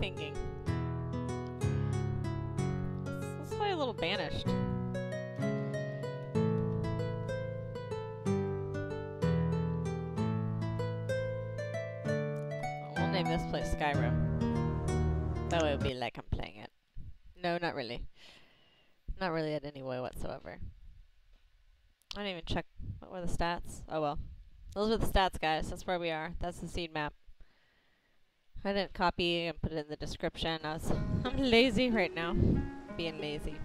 thinking? Let's play a little Banished. We'll name this place Skyrim. That way it'll be like I'm playing it. No, not really. Not really in any way whatsoever. I didn't even check. What were the stats? Oh well. Those were the stats, guys. That's where we are. That's the seed map. I didn't copy and put it in the description. I'm lazy right now. Being lazy.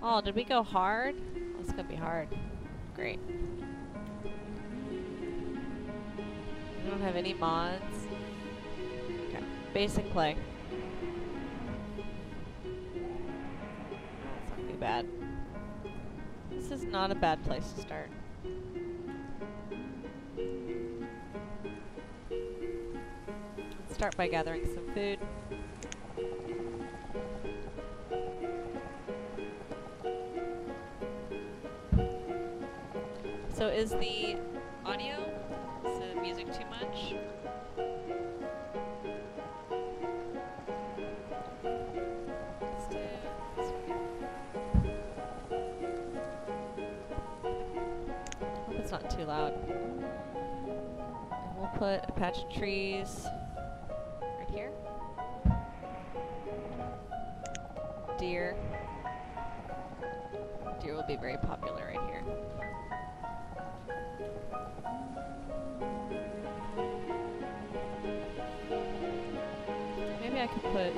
Oh, did we go hard? Oh, it's gonna be hard. Great. We don't have any mods. Okay. Basic play. That's not too bad. This is not a bad place to start. Let's start by gathering some food. So is the audio, is the music too much? Let's do this one. Hope it's not too loud. And we'll put a patch of trees right here. Deer. Deer will be very popular right here. Maybe I could put...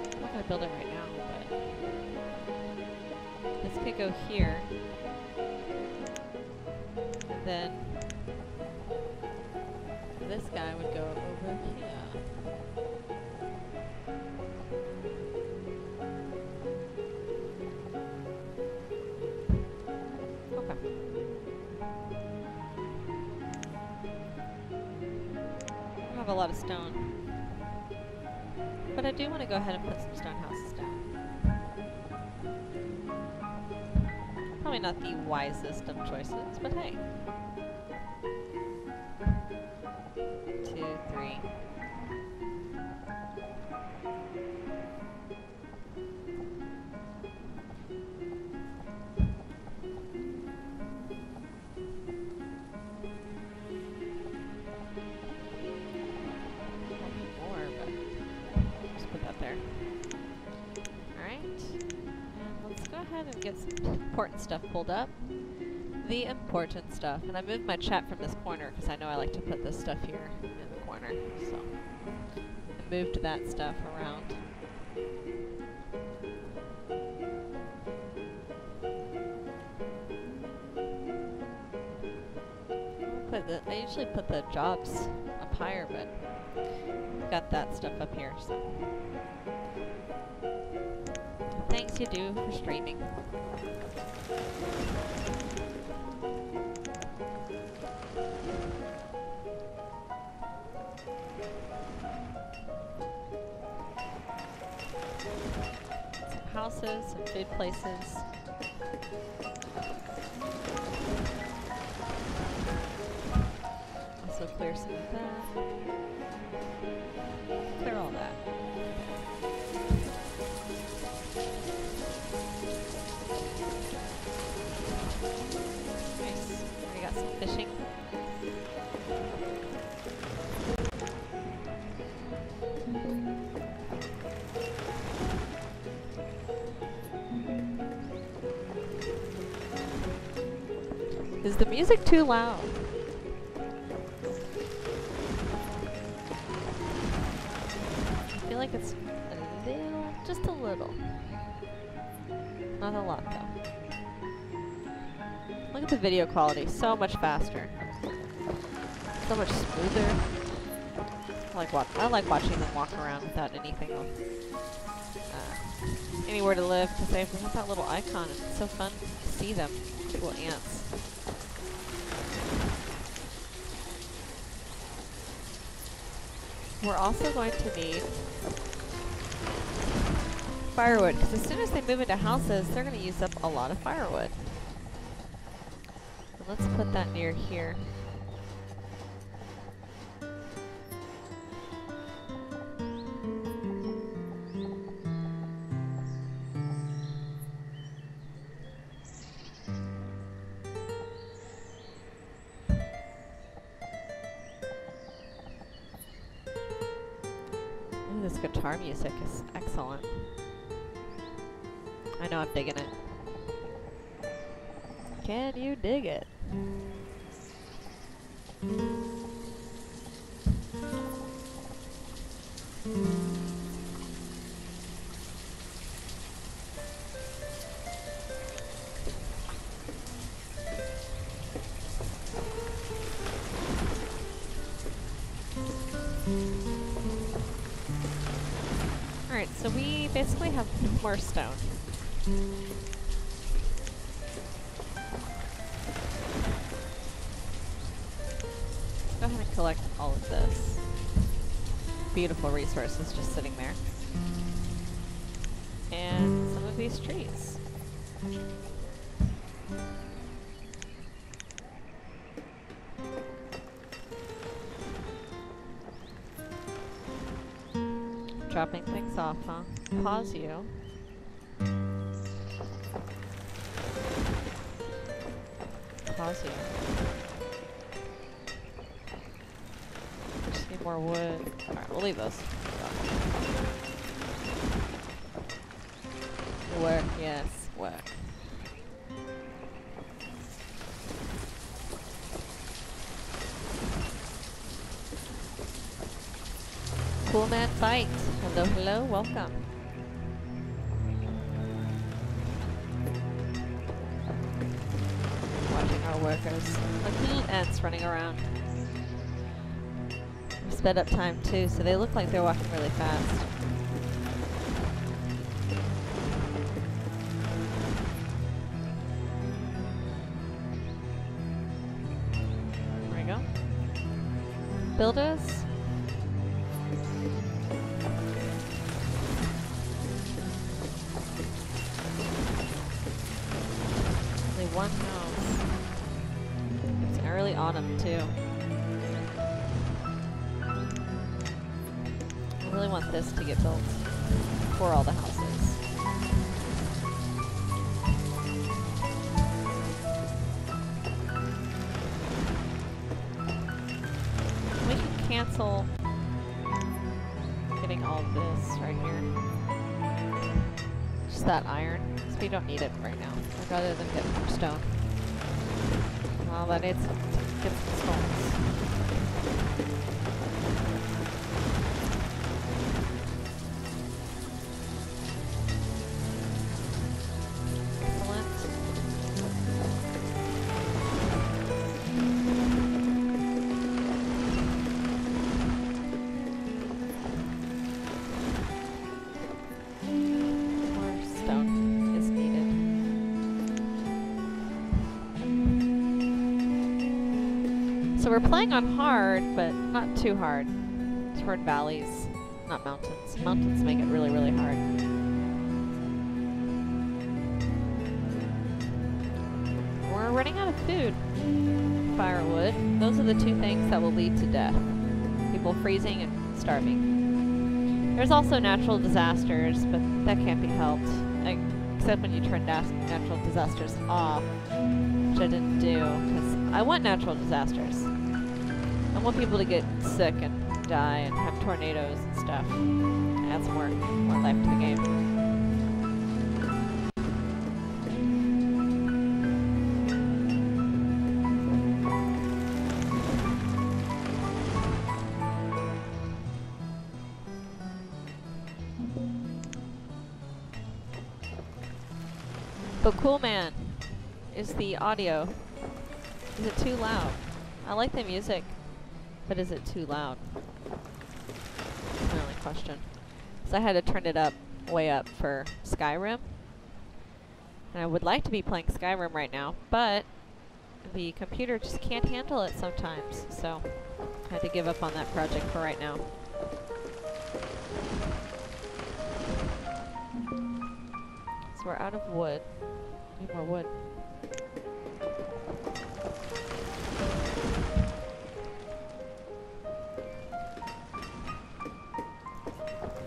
I'm not gonna build it right now, but... This could go here. And then... this guy would go over here. A lot of stone, but I do want to go ahead and put some stone houses down. Probably not the wisest of choices, but hey. 2, 3. And get some important stuff pulled up. The important stuff. And I moved my chat from this corner because I know I like to put this stuff here in the corner. So I moved that stuff around. I usually put the jobs up higher, but I've got that stuff up here, so. Thanks you do for streaming. Some houses, some food places. Also clear some of that. Clear all that. Nice. We got some fishing. Is the music too loud? I feel like it's a little, just a little. Not a lot though. Look at the video quality, so much faster. So much smoother. I like watching them walk around without anything anywhere to live, because they have that little icon and it's so fun to see them. Little ants. We're also going to need firewood, because as soon as they move into houses, they're going to use up a lot of firewood. And let's put that near here. This guitar music is excellent. I know I'm digging it. Can you dig it? Alright, so we basically have more stone. Let's go ahead and collect all of this. Beautiful resources just sitting there. And some of these trees. Dropping things off, huh? Pause you. Pause you. Just need more wood. Alright, we'll leave those. Work, yes, work. Cool Man Fight. Hello, hello, welcome. Watching our workers. Like little ants running around. We sped up time too, so they look like they're walking really fast. There we go. Builders. One house. It's early autumn too. I really want this to get built for all the houses. We can cancel getting all this right here. Just that iron. We don't need it right now. I'd rather than get more stone. Well, that needs to get some stones. Excellent. More stone. So we're playing on hard, but not too hard. It's hard valleys, not mountains. Mountains make it really, really hard. We're running out of food. Firewood. Those are the two things that will lead to death. People freezing and starving. There's also natural disasters, but that can't be helped. Except when you turn natural disasters off, which I didn't do, because I want natural disasters. I want people to get sick and die and have tornadoes and stuff. Add some more life to the game. But Cool Man, is the audio, is it too loud? I like the music, but is it too loud? That's my only question. So I had to turn it up, way up for Skyrim. And I would like to be playing Skyrim right now, but the computer just can't handle it sometimes. So I had to give up on that project for right now. So we're out of wood. Need more wood.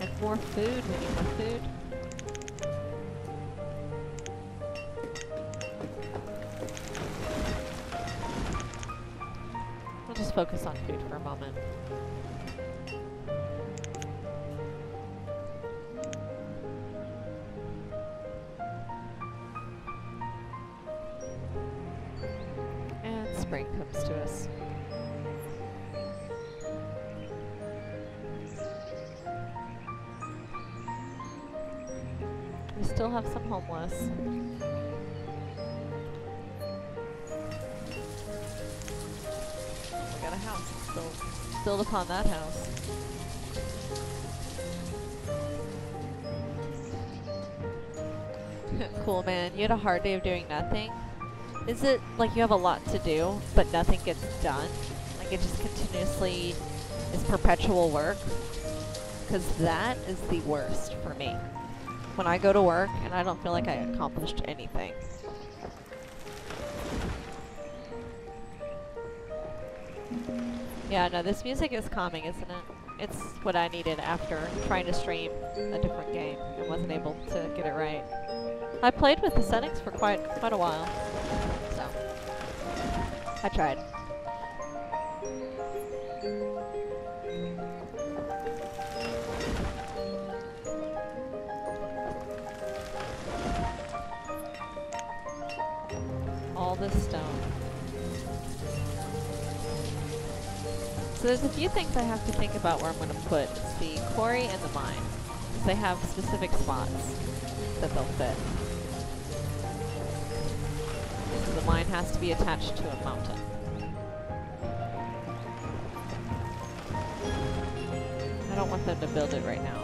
And more food. We need more food. We'll just focus on food for a moment. spring comes to us. We still have some homeless. We got a house built upon that house. Cool, man. You had a hard day of doing nothing? Is it like you have a lot to do, but nothing gets done? Like it just continuously is perpetual work? Because that is the worst for me. When I go to work and I don't feel like I accomplished anything. Yeah, no, this music is calming, isn't it? It's what I needed after trying to stream a different game and wasn't able to get it right. I played with the settings for quite a while, so I tried. All this stone. So there's a few things I have to think about where I'm going to put the quarry and the mine, because they have specific spots that they'll fit. So the mine has to be attached to a mountain. I don't want them to build it right now,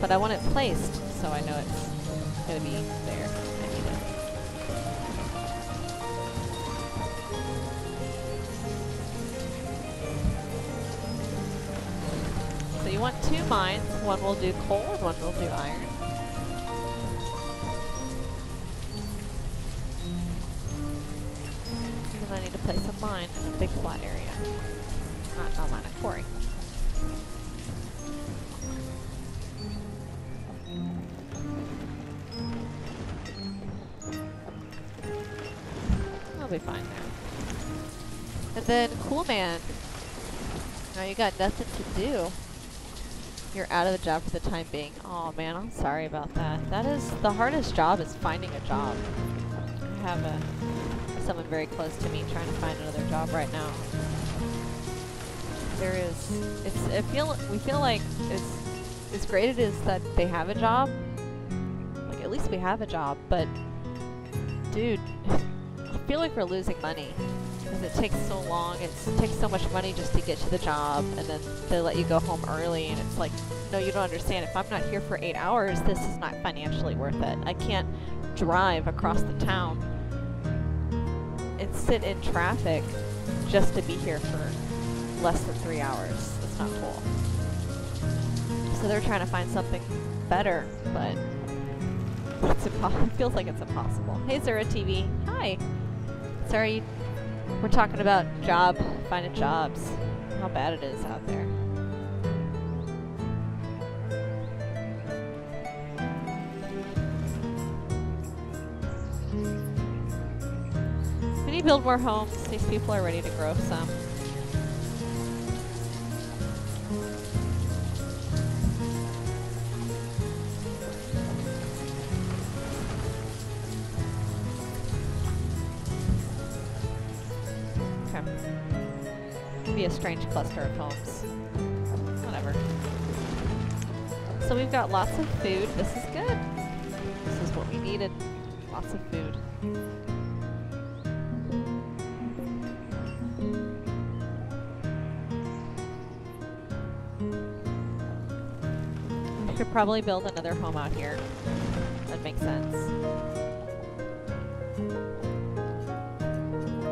but I want it placed so I know it's going to be there. I need it. So you want 2 mines. One will do coal and one will do iron. And I need to place a mine in a big flat area. Not mine, a quarry. I'll be fine there. And then, cool man. Now you got nothing to do. You're out of the job for the time being. Oh man, I'm sorry about that. That is the hardest job, is finding a job. I have someone very close to me trying to find another job right now. There is, we feel like as great it is that they have a job. Like at least we have a job, but dude, I feel like we're losing money. Because it takes so long, it takes so much money just to get to the job, and then they let you go home early, and it's like, no, you don't understand. If I'm not here for 8 hours, this is not financially worth it. I can't drive across the town and sit in traffic just to be here for less than 3 hours. That's not cool. So they're trying to find something better, but it's it feels like it's impossible. Hey, Zara TV. Hi. Sorry. We're talking about finding jobs, how bad it is out there. We need to build more homes. These people are ready to grow some. Be a strange cluster of homes. Whatever. So we've got lots of food. This is good. This is what we needed. Lots of food. We could probably build another home out here. That makes sense.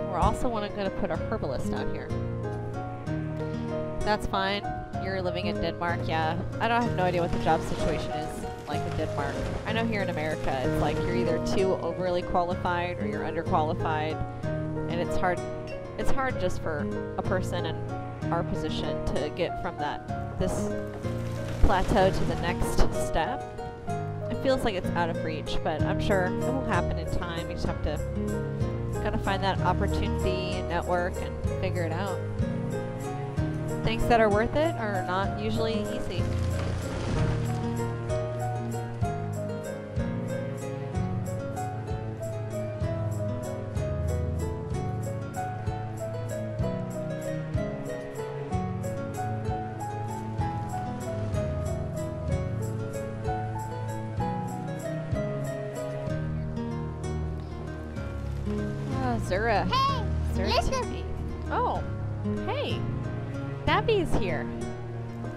We're also going to put a herbalist out here. That's fine. You're living in Denmark, yeah. I don't have no idea what the job situation is like in Denmark. I know here in America, it's like you're either too overly qualified or you're underqualified, and it's hard just for a person in our position to get from this plateau to the next step. It feels like it's out of reach, but I'm sure it will happen in time. You just have to gotta find that opportunity and network and figure it out. Things that are worth it are not usually easy. Zura. Hey, Zura listen. TV. Oh, hey. Nabby's here.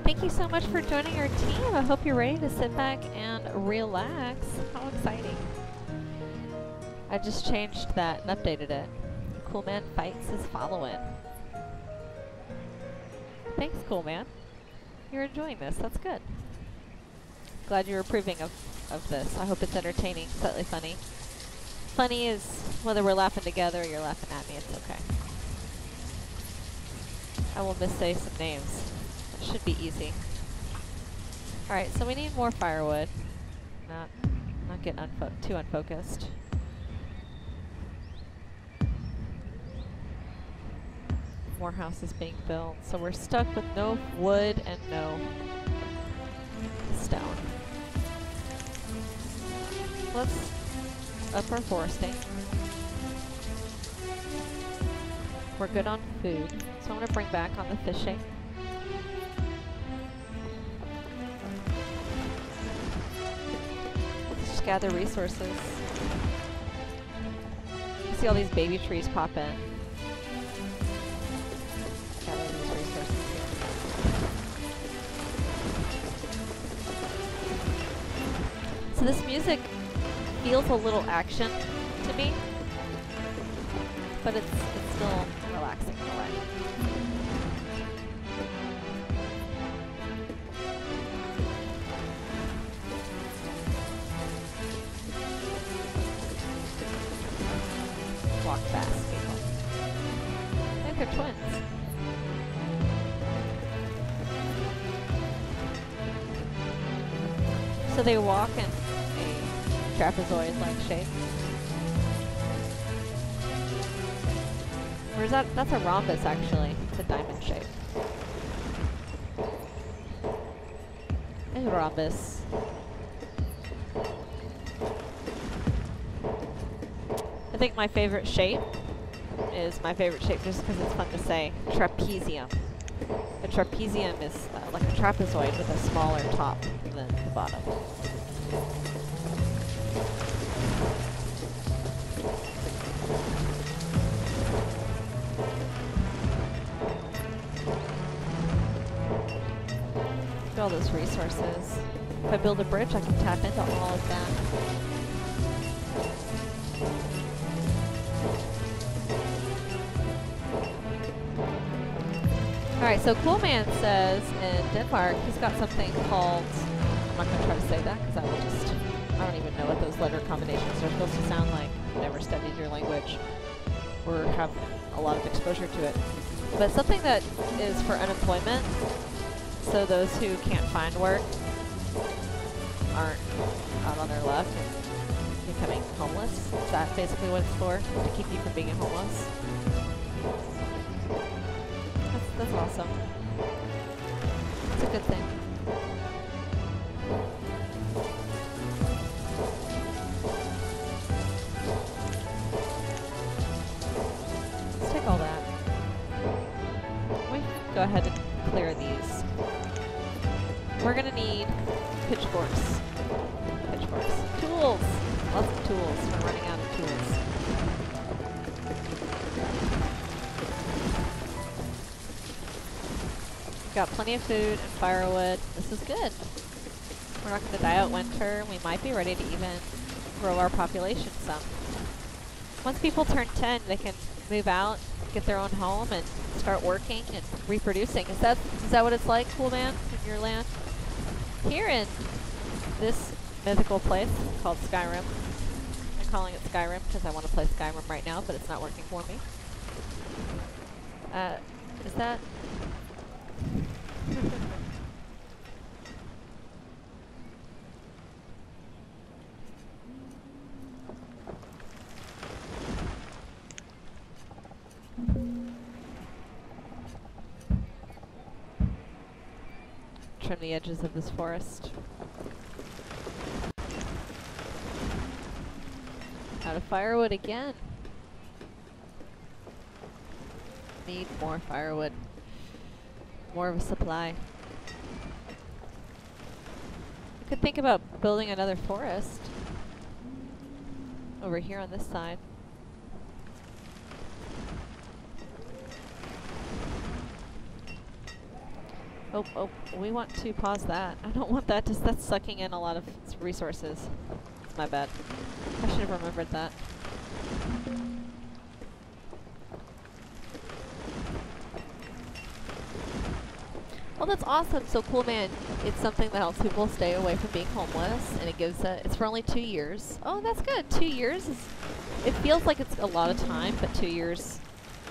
Thank you so much for joining our team. I hope you're ready to sit back and relax. How exciting. I just changed that and updated it. Cool Man Fights is following. Thanks, Cool Man. You're enjoying this. That's good. Glad you're approving of this. I hope it's entertaining, slightly funny. Funny is whether we're laughing together or you're laughing at me. It's okay. I will missay some names. It should be easy. Alright, so we need more firewood. Not get too unfocused. More houses being built. So we're stuck with no wood and no stone. Let's up our foresting. We're good on food, so I'm going to bring back on the fishing. Just gather resources. You see all these baby trees pop in. Gather these resources here. So this music feels a little action to me, but it's still relaxing in a way. Walk fast, people. I think they're twins. So they walk in a trapezoid-like shape. Or is that's a rhombus actually. It's a diamond shape. A rhombus. I think my favorite shape is my favorite shape just because it's fun to say. Trapezium. A trapezium is like a trapezoid with a smaller top than the bottom. All those resources. If I build a bridge, I can tap into all of that. Alright, so Cool Man says in Denmark, he's got something called, I'm not going to try to say that because I don't even know what those letter combinations are supposed to sound like. I've never studied your language or have a lot of exposure to it. But something that is for unemployment. So those who can't find work aren't out on their luck and becoming homeless. Is that basically what it's for? To keep you from being homeless? That's awesome. It's a good thing. Let's take all that. We can go ahead and clear these. We're gonna need pitchforks. Tools! Lots of tools. We're running out of tools. We've got plenty of food and firewood. This is good. We're not gonna die out winter. We might be ready to even grow our population some. Once people turn 10, they can move out, get their own home, and start working and reproducing. Is that what it's like, Cool Man, in your land? Here in this mythical place called Skyrim. I'm calling it Skyrim because I want to play Skyrim right now, but it's not working for me. Is that... Trim the edges of this forest. Out of firewood again. Need more firewood. More of a supply. We could think about building another forest over here on this side. Oh, oh, we want to pause that. I don't want that. That's sucking in a lot of resources. It's my bad. I should have remembered that. Well, that's awesome. So Cool Man, it's something that helps people stay away from being homeless, and it gives it's for only 2 years. Oh, that's good. 2 years is, it feels like it's a lot of time, but 2 years,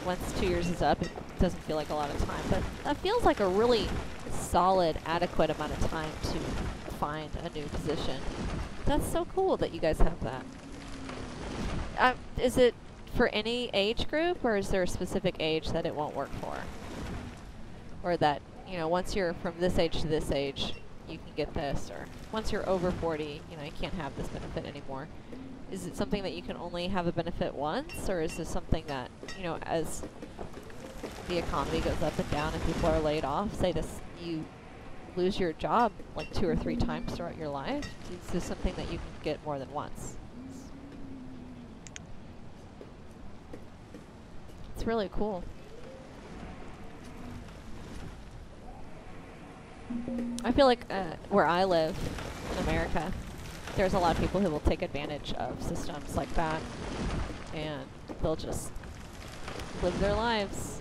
once 2 years is up, it doesn't feel like a lot of time. But that feels like a really solid, adequate amount of time to find a new position. That's so cool that you guys have that. Is it for any age group, or is there a specific age that it won't work for? Or that, you know, once you're from this age to this age, you can get this, or once you're over 40, you know, you can't have this benefit anymore. Is it something that you can only have a benefit once, or is this something that, you know, as the economy goes up and down and people are laid off, say this, you lose your job like 2 or 3 times throughout your life? Is this something that you can get more than once? It's really cool. I feel like where I live in America, there's a lot of people who will take advantage of systems like that, and they'll just live their lives,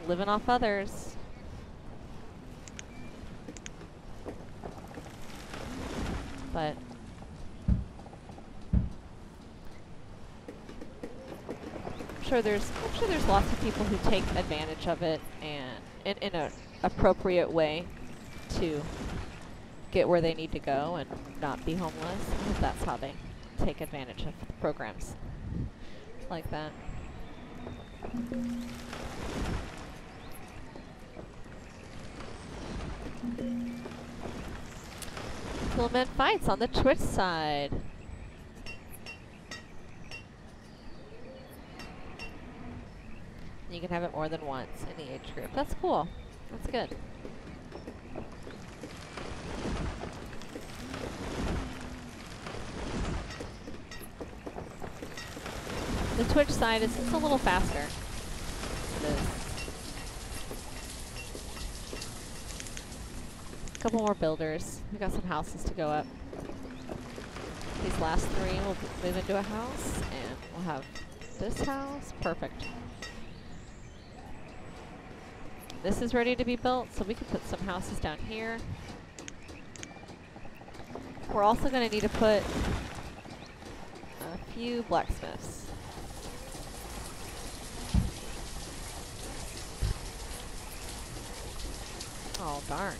living off others. But I'm sure there's lots of people who take advantage of it, and in an appropriate way to get where they need to go and not be homeless. I hope that's how they take advantage of programs like that. Cool Man Fights on the Twitch side. You can have it more than once in the age group. That's cool. That's good. The Twitch side is a little faster. It is. A couple more builders. We got some houses to go up. These last 3 will move into a house, and we'll have this house. Perfect. This is ready to be built, so we can put some houses down here. We're also going to need to put a few blacksmiths. Oh, darn.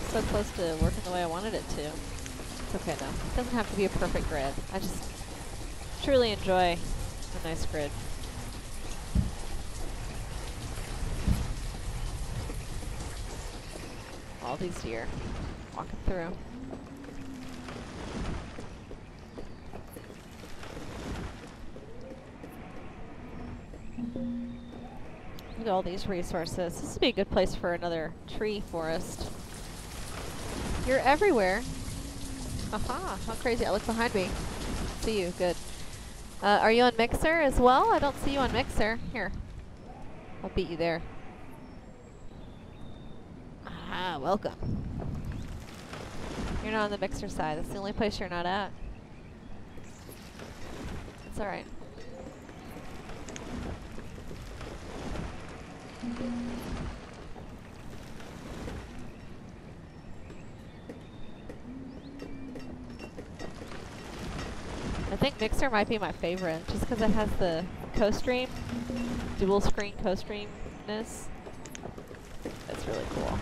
So close to working the way I wanted it to. It's okay though. It doesn't have to be a perfect grid. I just truly enjoy a nice grid. All these deer walking through. Look at all these resources. This would be a good place for another tree forest. You're everywhere. Aha, how crazy. I look behind me. See you, good. Are you on Mixer as well? I don't see you on Mixer. Here. I'll beat you there. Aha, welcome. You're not on the Mixer side. That's the only place you're not at. It's alright. I think Mixer might be my favorite, just because it has the co-stream, dual screen co-streamness. That's really cool.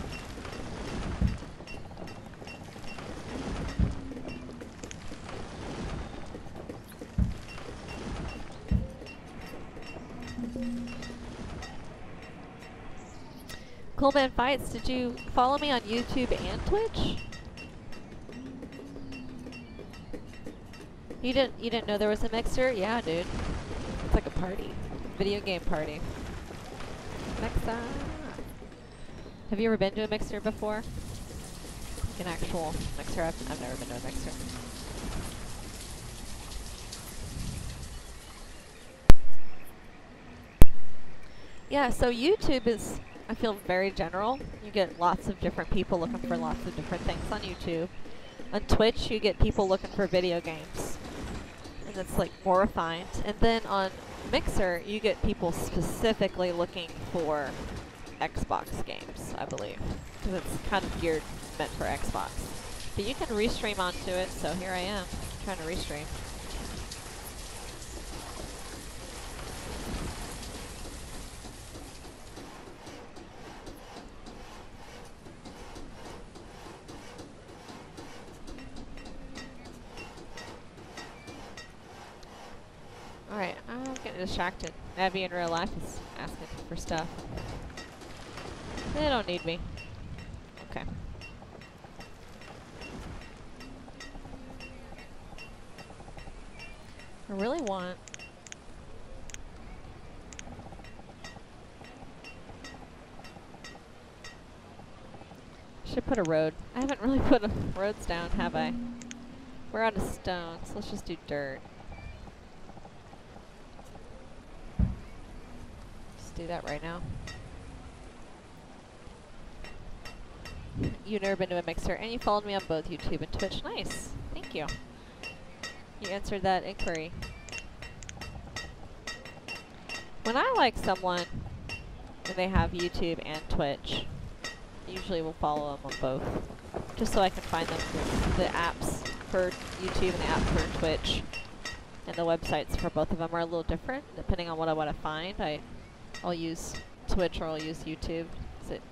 Cool Man Fights, did you follow me on YouTube and Twitch? You didn't know there was a Mixer? Yeah, dude. It's like a party. Video game party. Mixer. Have you ever been to a Mixer before? Like an actual Mixer? I've never been to a Mixer. Yeah, so YouTube is, I feel, very general. You get lots of different people looking for lots of different things on YouTube. On Twitch, you get people looking for video games, and it's like more refined. And then on Mixer, you get people specifically looking for Xbox games, I believe, because it's kind of geared, meant for Xbox. But you can restream onto it, so here I am, trying to restream. Alright, I'm getting distracted. Abby in real life is asking for stuff. They don't need me. Okay. I really want... should put a road. I haven't really put roads down, have I? We're out of stone, so let's just do dirt. Just do that right now. You've never been to a Mixer, and you followed me on both YouTube and Twitch. Nice. Thank you. You answered that inquiry. When I like someone, and they have YouTube and Twitch, I usually will follow them on both, just so I can find them through the apps for YouTube and the app for Twitch. And the websites for both of them are a little different, depending on what I want to find. I'll use Twitch or I'll use YouTube, because it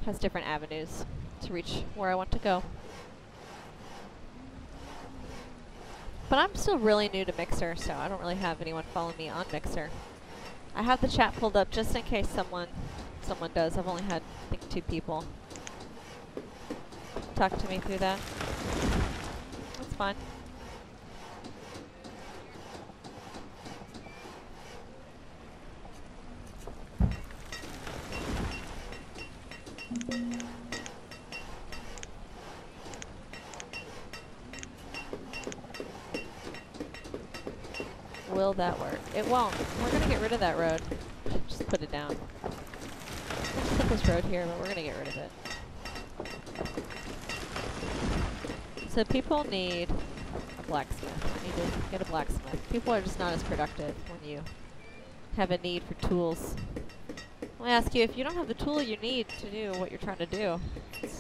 has different avenues to reach where I want to go. But I'm still really new to Mixer, so I don't really have anyone following me on Mixer. I have the chat pulled up just in case someone does. I've only had, I think, 2 people talk to me through that. That's fine. Will that work? It won't. We're gonna get rid of that road. Just put it down. Let's put this road here, but we're gonna get rid of it. So people need a blacksmith. I need to get a blacksmith. People are just not as productive when you have a need for tools. Let me ask you, if you don't have the tool you need to do what you're trying to do, it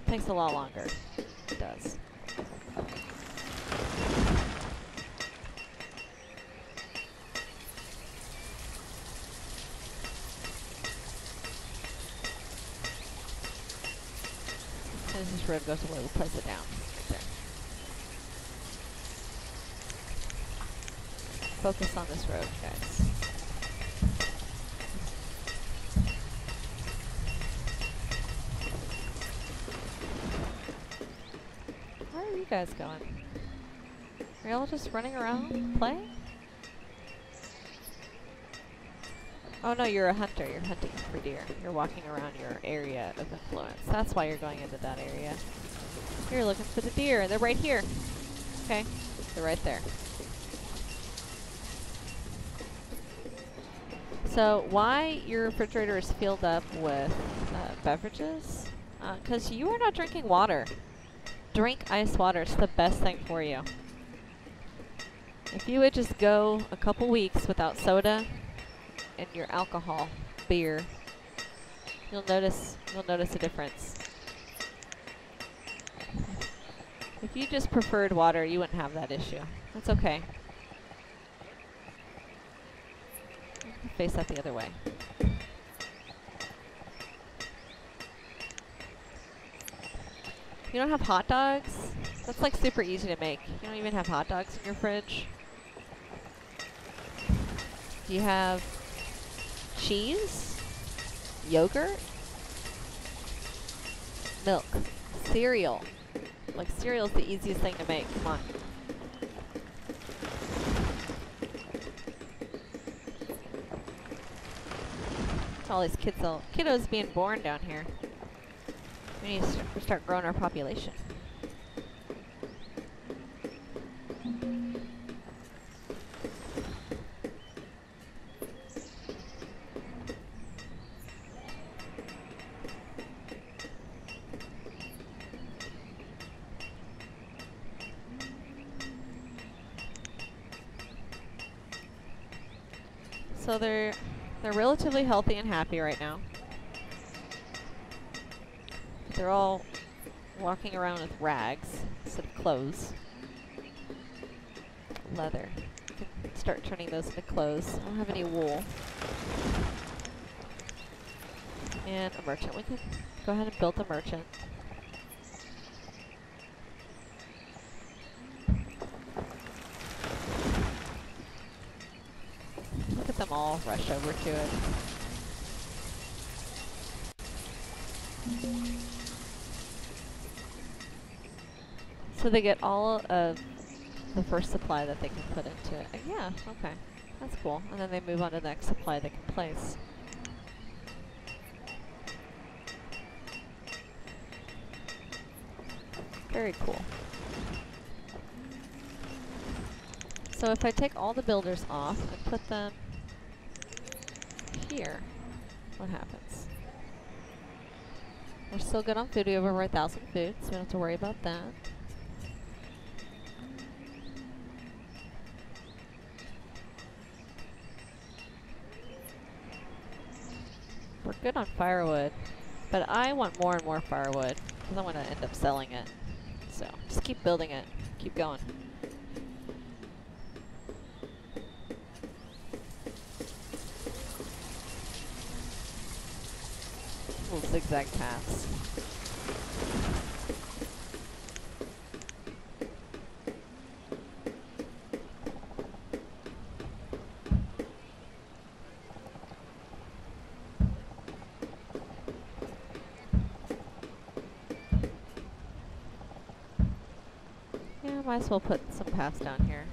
takes a lot longer. It does. As soon as this road goes away, we'll place it down. Right there. Focus on this road, guys. Where are you guys going? Are y'all just running around playing? Oh no, you're a hunter. You're hunting for deer. You're walking around your area of influence. That's why you're going into that area. You're looking for the deer. They're right here. Okay. They're right there. So why your refrigerator is filled up with beverages? Because you are not drinking water. Drink ice water. It's the best thing for you. If you would just go a couple weeks without soda and your alcohol, beer, you'll notice a difference. If you just preferred water, you wouldn't have that issue. That's okay. Face that the other way. You don't have hot dogs? That's like super easy to make. You don't even have hot dogs in your fridge. Do you have cheese? Yogurt? Milk? Cereal? Like, cereal's the easiest thing to make. Come on. All these kiddos being born down here. We need to start growing our population. So they're relatively healthy and happy right now. They're all walking around with rags instead of clothes. Leather. You can start turning those into clothes. I don't have any wool. And a merchant. We can go ahead and build a merchant. Look at them all rush over to it. So they get all of the first supply that they can put into it. Yeah, okay. That's cool. And then they move on to the next supply they can place. Very cool. So if I take all the builders off and put them here, what happens? We're still good on food. We have over 1,000 food, so we don't have to worry about that. We're good on firewood, but I want more and more firewood because I want to end up selling it. So just keep building it. Keep going. Little zigzag paths. Yeah, might as well put some paths down here.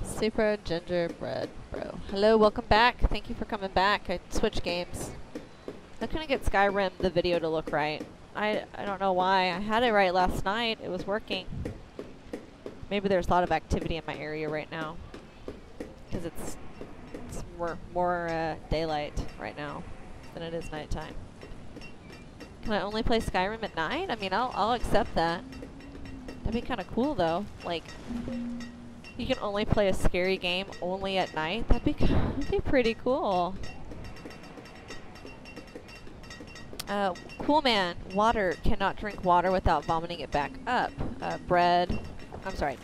Super gingerbread bro. Hello, welcome back. Thank you for coming back. I switched games. I couldn't get Skyrim the video to look right. I don't know why. I had it right last night. It was working. Maybe there's a lot of activity in my area right now because it's more daylight right now than it is nighttime. Can I only play Skyrim at night? I mean, I'll accept that. That'd be kind of cool though. Like, you can only play a scary game only at night. That'd be pretty cool. Cool man, water, cannot drink water without vomiting it back up.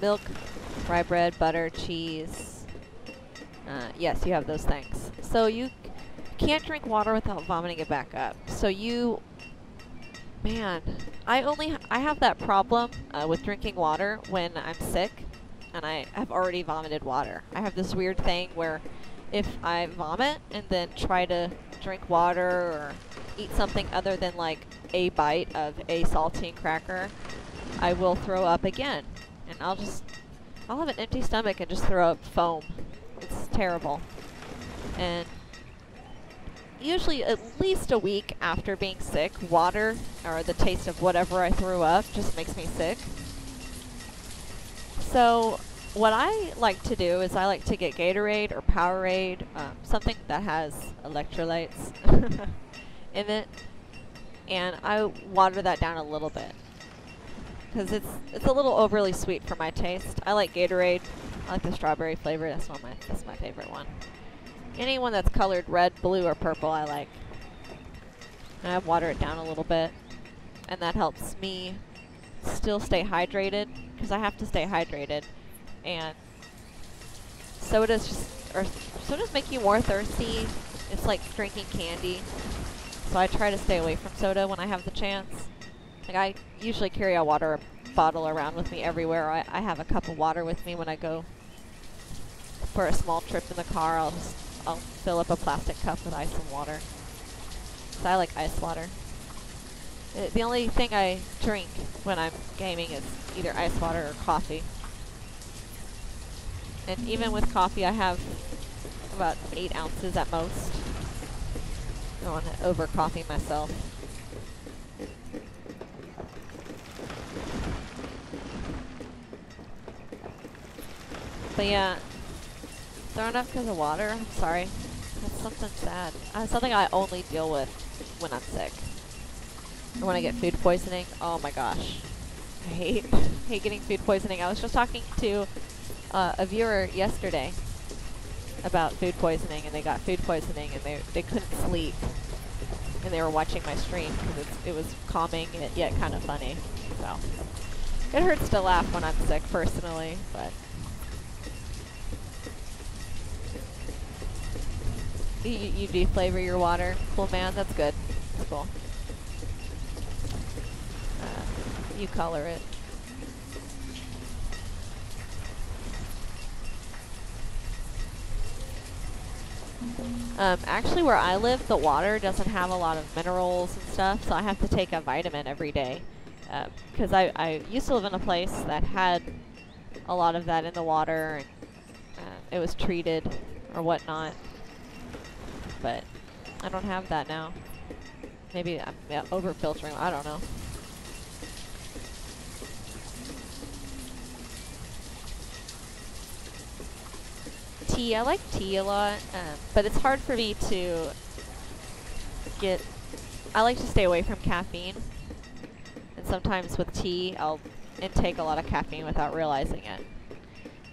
Milk, rye bread, butter, cheese. Yes, you have those things. So you can't drink water without vomiting it back up. So man, I have that problem with drinking water when I'm sick and I have already vomited water. I have this weird thing where if I vomit and then try to drink water or eat something other than like a bite of a saltine cracker, I will throw up again. And I'll have an empty stomach and just throw up foam. It's terrible. And usually at least a week after being sick, water or the taste of whatever I threw up just makes me sick. So what I like to do is I like to get Gatorade or Powerade, something that has electrolytes in it, and I water that down a little bit because it's a little overly sweet for my taste. I like Gatorade. I like the strawberry flavor. That's my favorite one. Anyone that's colored red, blue, or purple, I like. And I water it down a little bit, and that helps me still stay hydrated because I have to stay hydrated. And sodas make you more thirsty. It's like drinking candy. So I try to stay away from soda when I have the chance. Like I usually carry a water bottle around with me everywhere. I have a cup of water with me when I go for a small trip in the car. I'll fill up a plastic cup with ice and water. So I like ice water. The only thing I drink when I'm gaming is either ice water or coffee. And even with coffee, I have about 8 ounces at most. I don't want to over coffee myself. But yeah, throwing up because of water, I'm sorry. That's something sad. Something I only deal with when I'm sick. Or when I get food poisoning. Oh my gosh. I hate getting food poisoning. I was just talking to a viewer yesterday about food poisoning, and they got food poisoning, and they couldn't sleep, and they were watching my stream because it was calming yet kind of funny. So it hurts to laugh when I'm sick personally, but you deflavor your water. Cool, man. That's good. That's cool. You color it. Actually, where I live, the water doesn't have a lot of minerals and stuff, so I have to take a vitamin every day. Because I used to live in a place that had a lot of that in the water, and it was treated or whatnot. But I don't have that now. Maybe I'm over-filtering, I don't know. Tea, I like tea a lot, but it's hard for me to get, I like to stay away from caffeine, and sometimes with tea, I'll intake a lot of caffeine without realizing it.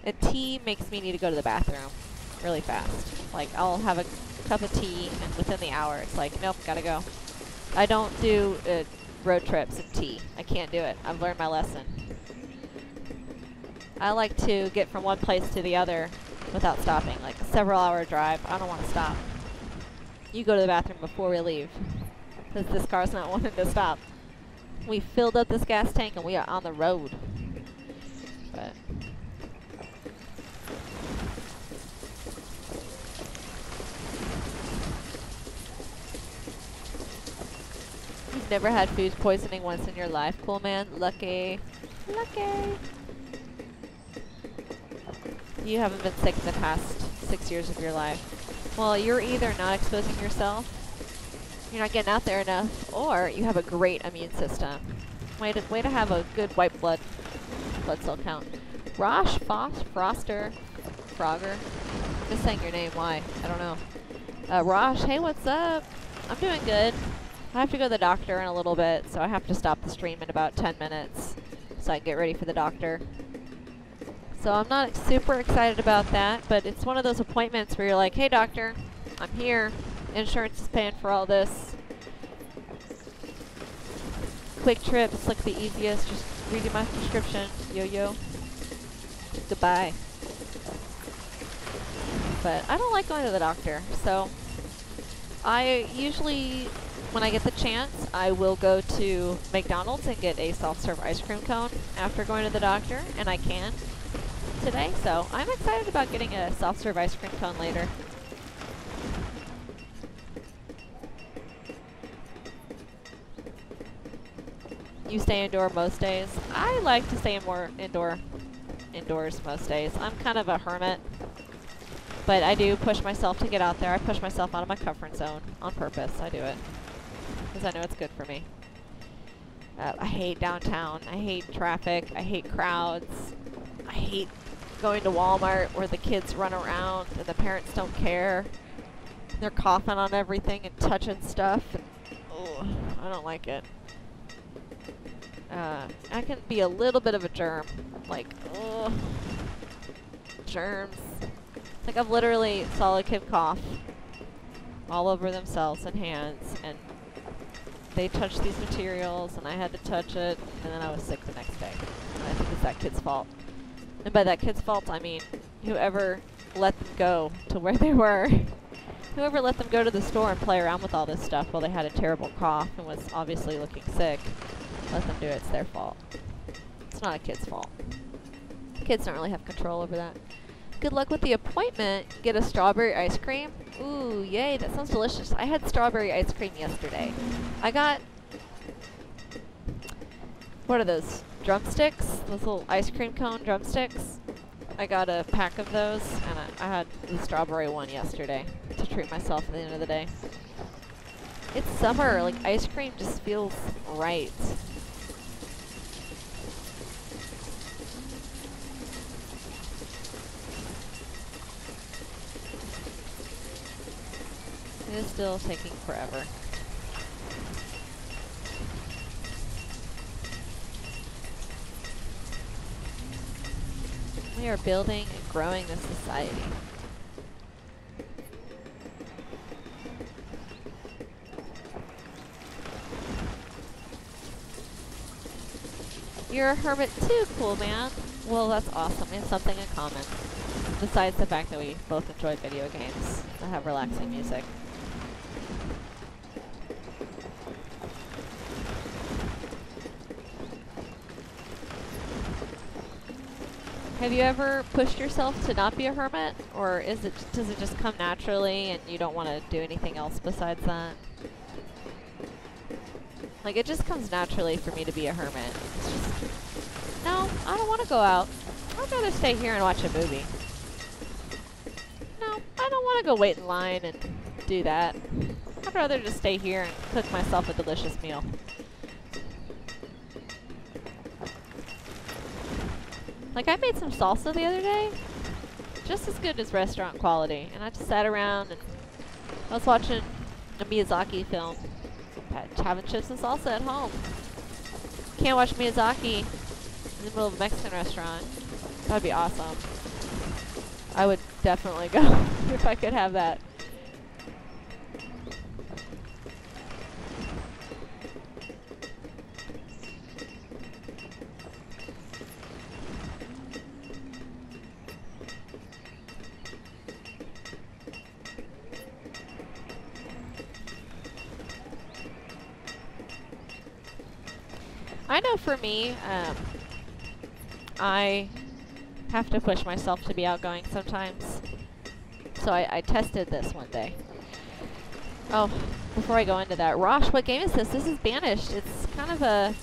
And tea makes me need to go to the bathroom really fast. Like, I'll have a cup of tea, and within the hour, it's like, nope, gotta go. I don't do road trips in tea. I can't do it. I've learned my lesson. I like to get from one place to the other without stopping, like a several-hour drive. I don't want to stop. You go to the bathroom before we leave, because this car's not wanting to stop. We filled up this gas tank, and we are on the road. But you've never had food poisoning once in your life, cool man? Lucky. Lucky. You haven't been sick in the past 6 years of your life. Well, you're either not exposing yourself, you're not getting out there enough, or you have a great immune system. Way to have a good white blood cell count. Rosh, Froster, Frogger. I'm just saying your name, why? I don't know. Rosh, hey, what's up? I'm doing good. I have to go to the doctor in a little bit, so I have to stop the stream in about 10 minutes so I can get ready for the doctor. So I'm not super excited about that, but it's one of those appointments where you're like, hey doctor, I'm here. Insurance is paying for all this. Quick trip, it's like the easiest. Just reading my prescription. Yo-yo. Goodbye. But I don't like going to the doctor, so I usually, when I get the chance, I will go to McDonald's and get a soft-serve ice cream cone after going to the doctor, and I can today, so I'm excited about getting a soft-serve ice cream cone later. You stay indoor most days? I like to stay indoors most days. I'm kind of a hermit, but I do push myself to get out there. I push myself out of my comfort zone on purpose. I do it because I know it's good for me. I hate downtown. I hate traffic. I hate crowds. I hate going to Walmart where the kids run around and the parents don't care. They're coughing on everything and touching stuff. And, ugh, I don't like it. I can be a little bit of a germ. Like, ugh, germs. Like, I've literally saw a kid cough all over themselves and hands, and they touched these materials, and I had to touch it, and then I was sick the next day. And I think it's that kid's fault. And by that kid's fault, I mean whoever let them go to where they were. Whoever let them go to the store and play around with all this stuff while they had a terrible cough and was obviously looking sick. Let them do it. It's their fault. It's not a kid's fault. Kids don't really have control over that. Good luck with the appointment. Get a strawberry ice cream. Ooh, yay. That sounds delicious. I had strawberry ice cream yesterday. I got... What are those? Drumsticks? Those little ice cream cone drumsticks? I got a pack of those, and I had the strawberry one yesterday to treat myself at the end of the day. It's summer. Like, ice cream just feels right. It is still taking forever. We are building and growing this society. You're a hermit too, cool man. Well, that's awesome. We have something in common. Besides the fact that we both enjoy video games that have relaxing music. Have you ever pushed yourself to not be a hermit? Or does it just come naturally and you don't want to do anything else besides that? Like, it just comes naturally for me to be a hermit. It's just, no, I don't want to go out. I'd rather stay here and watch a movie. No, I don't want to go wait in line and do that. I'd rather just stay here and cook myself a delicious meal. Like, I made some salsa the other day. Just as good as restaurant quality. And I just sat around and I was watching a Miyazaki film. Having chips and salsa at home. Can't watch Miyazaki in the middle of a Mexican restaurant. That'd be awesome. I would definitely go if I could have that. I know for me, I have to push myself to be outgoing sometimes. So I tested this one day. Oh, before I go into that, Rosh, what game is this? This is Banished. It's kind of a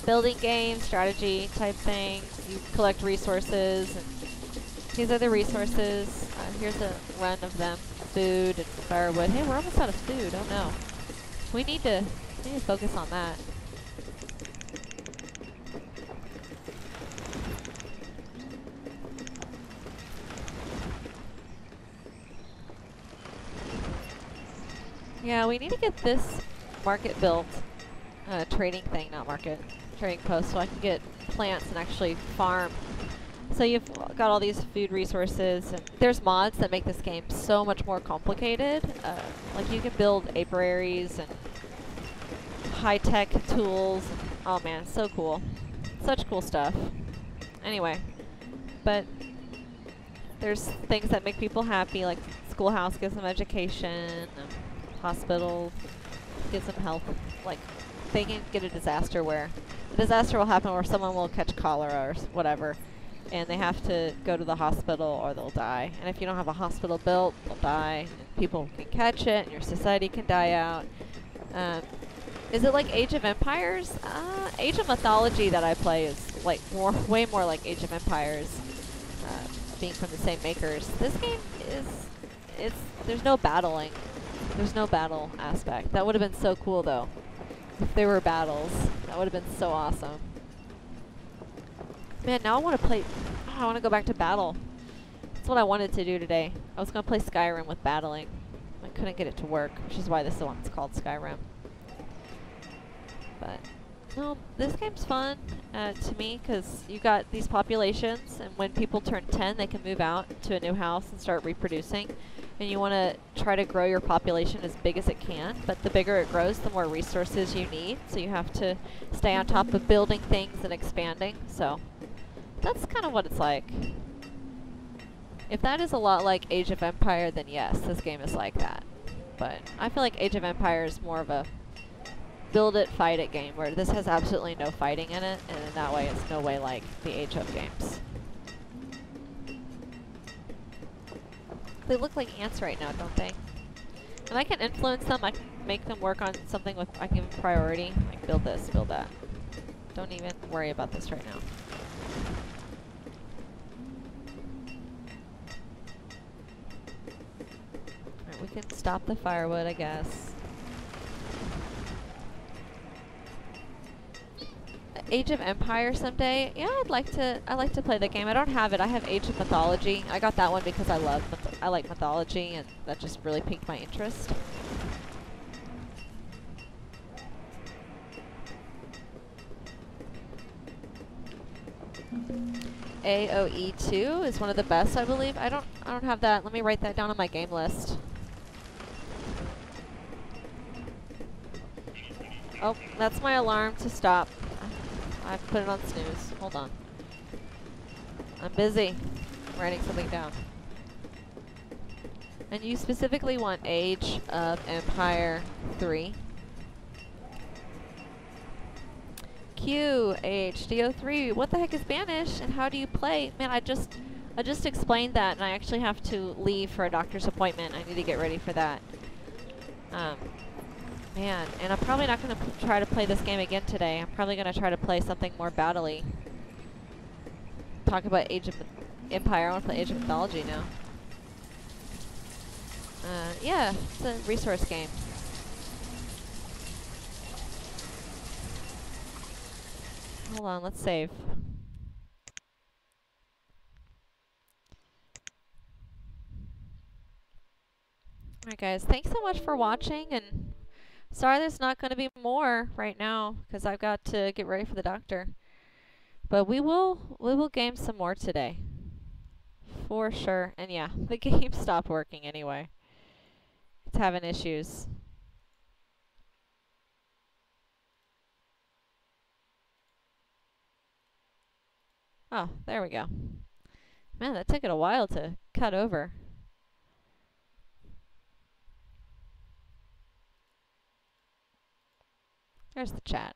building game, strategy type thing. You collect resources, and these are the resources. Here's a run of them. Food and firewood. Hey, we're almost out of food. Oh no. We need to focus on that. Yeah, we need to get this market built. Trading thing, not market. Trading post, so I can get plants and actually farm. So you've got all these food resources, and there's mods that make this game so much more complicated. Like you can build apiaries and high-tech tools. Oh man, so cool. Such cool stuff. Anyway, but there's things that make people happy, like schoolhouse gives them education, hospital gives them health. Like, they can get a disaster where a disaster will happen where someone will catch cholera or whatever, and they have to go to the hospital or they'll die. And if you don't have a hospital built, they'll die, and people can catch it, and your society can die out. Is it like Age of Empires? Age of Mythology that I play is like way more like Age of Empires, being from the same makers. This game is, there's no battling. There's no battle aspect. That would have been so cool though. If there were battles, that would have been so awesome. Man, now I want to play, I want to go back to battle. That's what I wanted to do today. I was going to play Skyrim with battling. I couldn't get it to work, which is why this is one that's called Skyrim. But, no, this game's fun to me, because you got these populations, and when people turn 10, they can move out to a new house and start reproducing. And you want to try to grow your population as big as it can, but the bigger it grows, the more resources you need. So you have to stay on top of building things and expanding. So that's kind of what it's like. If that is a lot like Age of Empire, then yes, this game is like that. But I feel like Age of Empire is more of a build it, fight it game, where this has absolutely no fighting in it, and in that way it's no way like the Age of games. They look like ants right now, don't they? And I can influence them. I can make them work on something with, I can give them priority. Like build this, build that. Don't even worry about this right now. Alright, we can stop the firewood, I guess. Age of Empire someday. Yeah, I'd like to play that game. I don't have it. I have Age of Mythology. I got that one because I like mythology, and that just really piqued my interest. AOE2 is one of the best, I believe. I don't have that. Let me write that down on my game list. Oh, that's my alarm to stop. I've put it on snooze. Hold on. I'm busy writing something down. And you specifically want Age of Empire 3. Q, HDO3. What the heck is Banish and how do you play? Man, I just explained that and I actually have to leave for a doctor's appointment. I need to get ready for that. Man, and I'm probably not going to try to play this game again today. I'm probably going to try to play something more battle-y. Talk about Age of Empire. I want to play Age of Mythology now. Yeah, it's a resource game. Hold on, let's save. Alright guys, thanks so much for watching, and sorry there's not going to be more right now, because I've got to get ready for the doctor. But we will game some more today. For sure. And yeah, the game stopped working anyway. It's having issues. Oh, there we go. Man, that took it a while to cut over. There's the chat.